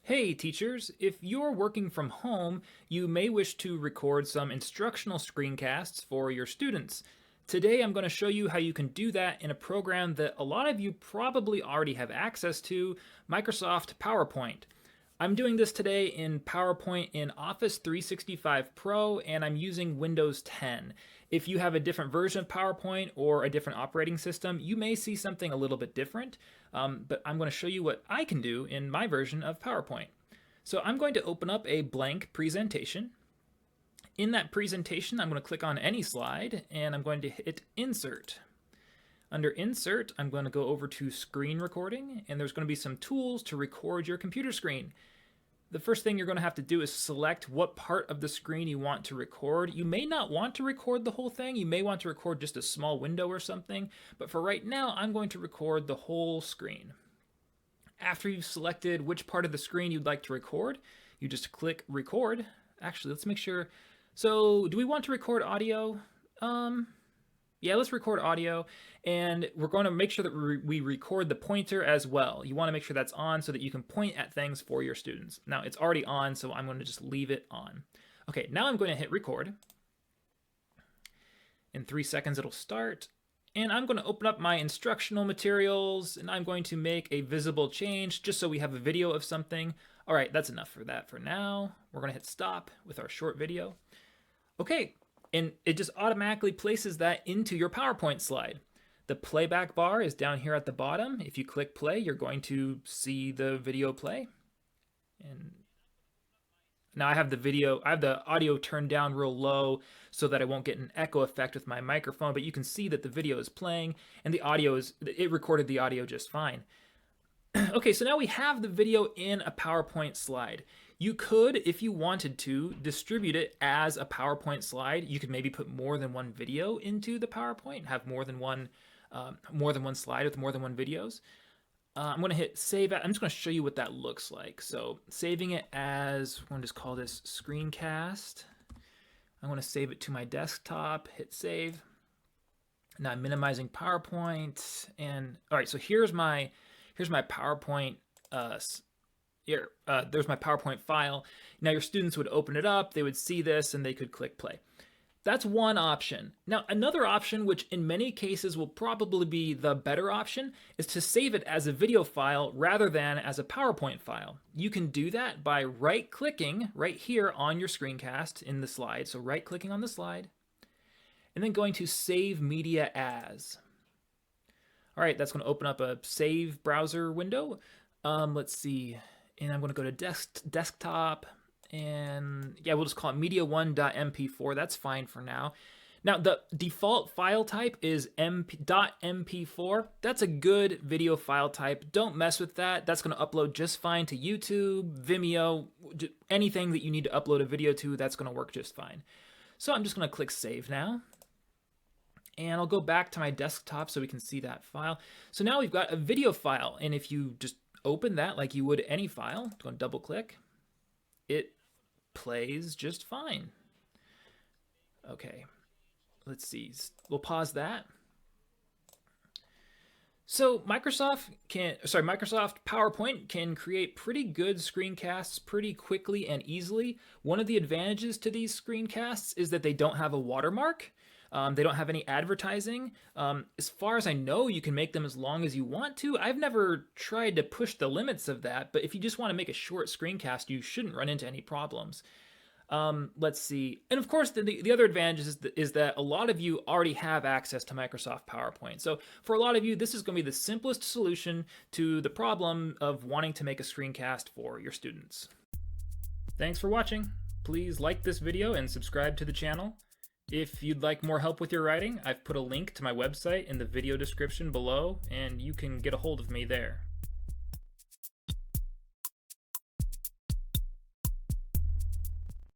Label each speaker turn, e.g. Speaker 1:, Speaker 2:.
Speaker 1: Hey teachers, if you're working from home, you may wish to record some instructional screencasts for your students. Today I'm going to show you how you can do that in a program that a lot of you probably already have access to, Microsoft PowerPoint. I'm doing this today in PowerPoint in Office 365 Pro, and I'm using Windows 10. If you have a different version of PowerPoint or a different operating system, you may see something a little bit different, but I'm going to show you what I can do in my version of PowerPoint. So I'm going to open up a blank presentation. In that presentation, I'm going to click on any slide, and I'm going to hit Insert. Under Insert, I'm going to go over to Screen Recording, and there's going to be some tools to record your computer screen. The first thing you're going to have to do is select what part of the screen you want to record. You may not want to record the whole thing. You may want to record just a small window or something, but for right now, I'm going to record the whole screen. After you've selected which part of the screen you'd like to record, you just click Record. Actually, let's make sure. So, do we want to record audio? Yeah, let's record audio, and we're going to make sure that we record the pointer as well. You want to make sure that's on so that you can point at things for your students. Now, it's already on, so I'm going to just leave it on. Okay, now I'm going to hit record. In 3 seconds, it'll start, and I'm going to open up my instructional materials, and I'm going to make a visible change just so we have a video of something. All right, that's enough for that for now. We're going to hit stop with our short video. Okay. And it just automatically places that into your PowerPoint slide. The playback bar is down here at the bottom. If you click play, you're going to see the video play. And now I have the audio turned down real low so that I won't get an echo effect with my microphone, but you can see that the video is playing and it recorded the audio just fine. Okay, so now we have the video in a PowerPoint slide. You could, if you wanted to, distribute it as a PowerPoint slide. You could maybe put more than one video into the PowerPoint, have more than one slide with more than one videos. I'm going to hit save. I'm just going to show you what that looks like. So saving it as, we're going to just call this Screencast. I'm going to save it to my desktop, hit save. Now I'm minimizing PowerPoint, and all right, so here's my PowerPoint. There's my PowerPoint file. Now your students would open it up, they would see this, and they could click play. That's one option. Now another option, which in many cases will probably be the better option, is to save it as a video file rather than as a PowerPoint file. You can do that by right-clicking right here on your screencast in the slide. So right-clicking on the slide, and then going to Save Media As. All right, that's going to open up a Save browser window. Let's see. And I'm going to go to desktop, and yeah, we'll just call it media1.mp4. That's fine for now. Now, the default file type is .mp4. That's a good video file type. Don't mess with that. That's going to upload just fine to YouTube, Vimeo, anything that you need to upload a video to, that's going to work just fine. So I'm just going to click Save now. And I'll go back to my desktop so we can see that file. So now we've got a video file, and if you just open that like you would any file, I'm going to double click, it plays just fine. Okay, let's see, we'll pause that. So Microsoft PowerPoint can create pretty good screencasts pretty quickly and easily. One of the advantages to these screencasts is that they don't have a watermark. They don't have any advertising. As far as I know, you can make them as long as you want to. I've never tried to push the limits of that, but if you just want to make a short screencast, you shouldn't run into any problems. Let's see. And of course, the other advantage is that a lot of you already have access to Microsoft PowerPoint. So for a lot of you, this is going to be the simplest solution to the problem of wanting to make a screencast for your students. Thanks for watching. Please like this video and subscribe to the channel. If you'd like more help with your writing, I've put a link to my website in the video description below, and you can get a hold of me there.